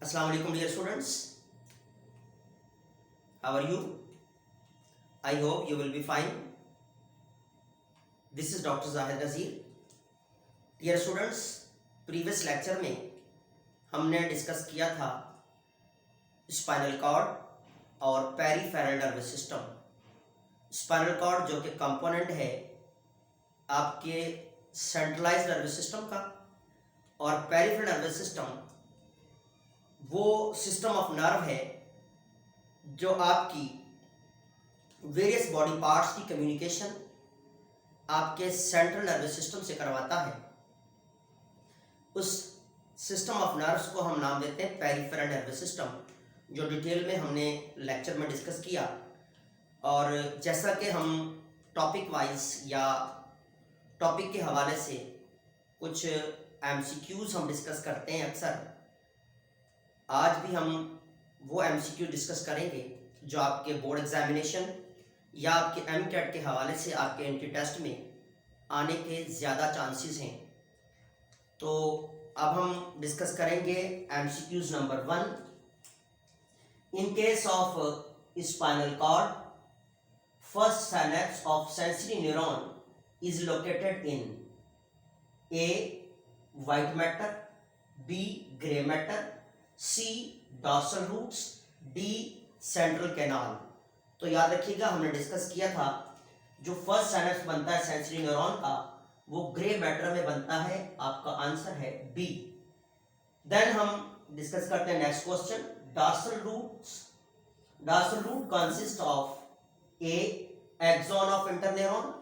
Assalamu alaikum dear students. How are you? I hope you will be fine. This is Dr. Zahid Nazir. Dear students, previous lecture में हमने discuss किया था spinal cord और peripheral nervous system. Spinal cord जो कि component है आपके centralised nervous system का, और पेरिफेरल नर्वस सिस्टम वो सिस्टम ऑफ नर्व है जो आपकी वेरियस बॉडी पार्ट्स की कम्युनिकेशन आपके सेंट्रल नर्वस सिस्टम से करवाता है। उस सिस्टम ऑफ नर्व्स को हम नाम देते हैं पेरिफेरल नर्वस सिस्टम, जो डिटेल में हमने लेक्चर में डिस्कस किया। और जैसा कि हम टॉपिक वाइज या टॉपिक के हवाले से कुछ एमसीक्यूज हम डिस्कस करते हैं अक्सर, आज भी हम वो एमसीक्यू डिस्कस करेंगे जो आपके बोर्ड एग्जामिनेशन या आपके एमकेट के हवाले से आपके एंट्री टेस्ट में आने के ज़्यादा चांसेस हैं। तो अब हम डिस्कस करेंगे MCQs number 1। In case of spinal cord, first synapse of sensory neuron is located in A white matter, B grey matter, C dorsal roots, D central canal. तो याद रखिएगा, हमने डिस्कस किया था जो फर्स्ट सिनेप्स बनता है सेंसरी न्यूरॉन का वो ग्रे मैटर में बनता है। आपका आंसर है बी। देन हम डिस्कस करते हैं next question. Dorsal roots, dorsal root consist of A axon of interneuron,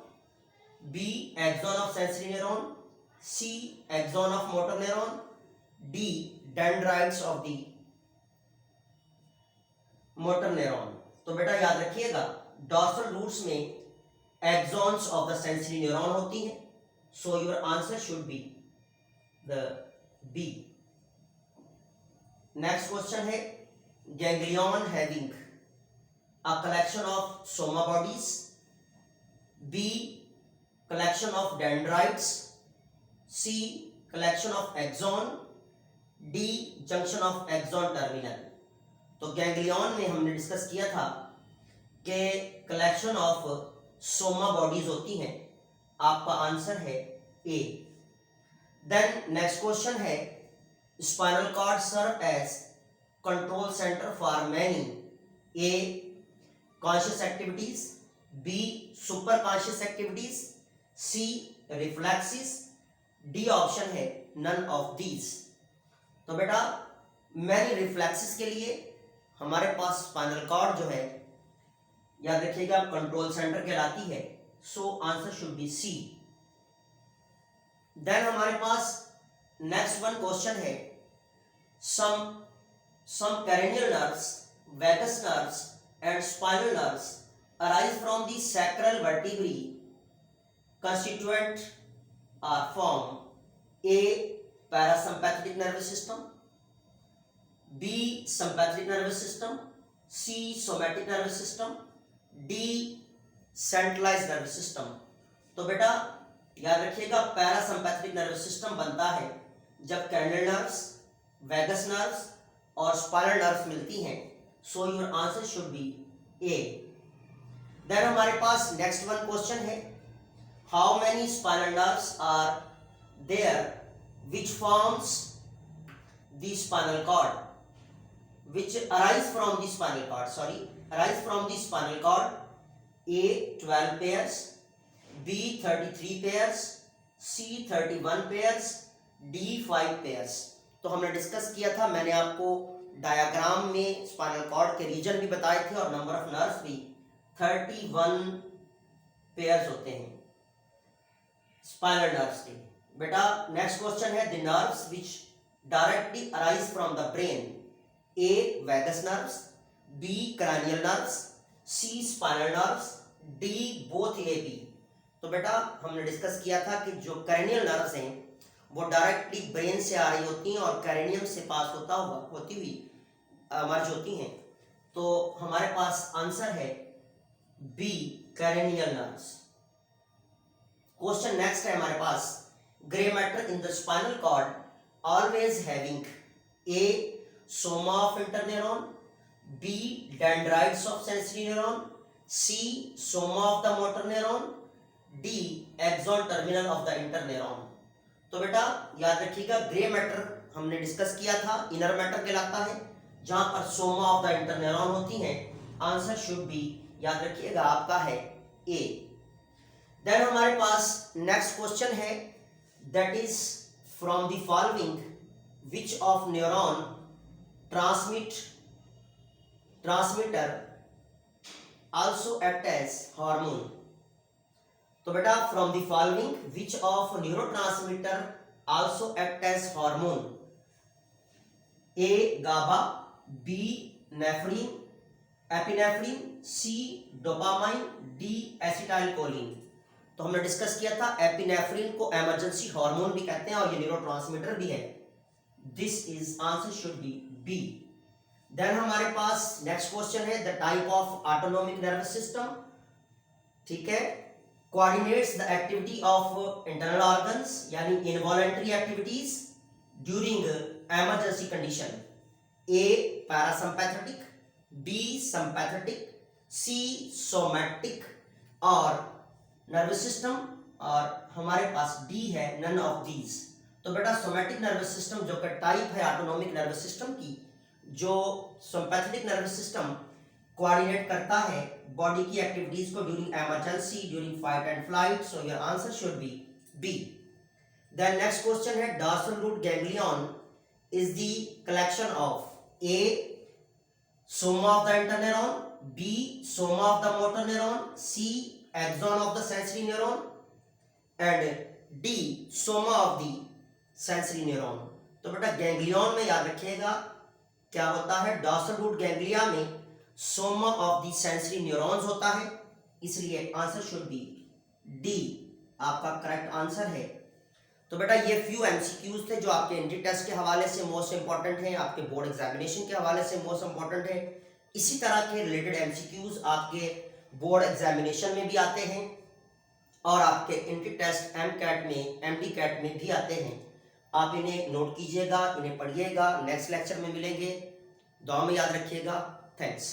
B axon of sensory neuron, C axon of motor neuron, D dendrites of the motor neuron. तो बेटा याद रखिएगा, dorsal roots में axons of the sensory neuron होती हैं। So your answer should be the B. Next question है ganglion having a collection of soma bodies, B collection of dendrites, C collection of axon, D junction of axon terminal. तो ganglion में हमने discuss किया था कि collection of soma bodies होती हैं। आपका आंसर है ए। देन नेक्स्ट क्वेश्चन है spinal cord serve as control centre for many A conscious activities, B super conscious activities, C reflexes, D option है नन ऑफ दीज। तो बेटा many reflexes के लिए हमारे पास स्पाइनल कॉर्ड जो है, याद रखिएगा, कंट्रोल सेंटर कहलाती है। So answer should be C. Then हमारे पास नेक्स्ट वन क्वेश्चन है some cranial nerves, vagus nerves and spinal nerves arise from the sacral vertebrae constituent or form a parasympathetic nervous system, B sympathetic nervous system, C somatic nervous system, D centralized nervous system। तो बेटा याद रखिएगा, parasympathetic nervous system बनता है जब cranial nerves, vagus nerves और spinal nerves मिलती हैं। So your answer should be A. Then हमारे पास नेक्स्ट वन क्वेश्चन है how many spinal nerves are there which forms the spinal cord, which arise from the spinal cord, A 12 pairs, B 33 pairs, C 31 pairs, D 5 pairs। तो हमने discuss किया था, मैंने आपको diagram में स्पाइनल कॉर्ड के reason भी बताए थे और नंबर ऑफ नर्व्स भी 31 पेयर्स होते हैं स्पाइनल नर्व्स के। बेटा नेक्स्ट क्वेश्चन है the nerves which directly arise from the brain, A vagus nerves, B cranial nerves, C spinal nerves, D both A B. तो बेटा हमने डिस्कस किया था कि जो क्रैनियल नर्व्स हैं वो डायरेक्टली ब्रेन से आ रही होती हैं और कैरेनियम से पास होती हुई मर्ज होती हैं। तो हमारे पास आंसर है B cranial nerves. Question next है हमारे पास, grey matter in the spinal cord always having a soma of interneuron, B. dendrites of sensory neuron, C. soma of the motor neuron, D. axon terminal of the interneuron। तो बेटा याद रखिएगा, grey matter हमने discuss किया था, inner matter कहलाता है, जहां पर सोमा ऑफ द इंटरन्यूरॉन होती हैं। आंसर शुड बी, याद रखिएगा, आपका है ए। देन हमारे पास नेक्स्ट क्वेश्चन है, that is from the following which of neuron transmitter also act as hormone. तो बेटा from the following which of neurotransmitter also act as hormone, A GABA, B nephrine epinephrine, C dopamine, D acetylcholine. तो हमने discuss किया था epinephrine को emergency hormone भी कहते हैं और ये न्यूरोट्रांसमीटर भी है। This is answer should be B. Then हमारे पास नेक्स्ट क्वेश्चन है, the type of autonomic nervous system, ठीक है, coordinates the activity of internal organs यानी involuntary activities during emergency condition, A parasympathetic, B sympathetic, C somatic और nervous system, और हमारे पास डी है नन ऑफ दीज। तो बेटा सोमैटिक नर्वस सिस्टम जो कि टाइप है ऑटोनोमिक नर्वस सिस्टम की, जो सिंपैथेटिक नर्वस सिस्टम कोऑर्डिनेट करता है बॉडी की एक्टिविटीज को during emergency, during fight and flight. So your answer should be B. Then next question है, dorsal root ganglion is the collection of a soma of the interneuron, B soma of the motor neuron, C axon of the sensory neuron and D soma of the sensory neuron। तो बेटा ganglion में याद रखिएगा क्या होता है, dorsal root ganglia में Soma of the sensory neurons होता है, इसलिए आंसर शुड बी डी, आपका करेक्ट आंसर है। तो बेटा ये फ्यू एमसीक्यूज थे जो आपके एंट्री टेस्ट के हवाले से मोस्ट इंपॉर्टेंट हैं, आपके बोर्ड एग्जामिनेशन के हवाले से मोस्ट इंपॉर्टेंट है। इसी तरह के रिलेटेड एमसीक्यूज आपके बोर्ड एग्जामिनेशन में भी आते हैं और आपके एंट्री टेस्ट एमकैट में, एमडीकैट में भी आते हैं। आप इन्हें नोट कीजिएगा, इन्हें पढ़िएगा। नेक्स्ट लेक्चर में मिलेंगे, दुआ में याद रखिएगा। थैंक्स।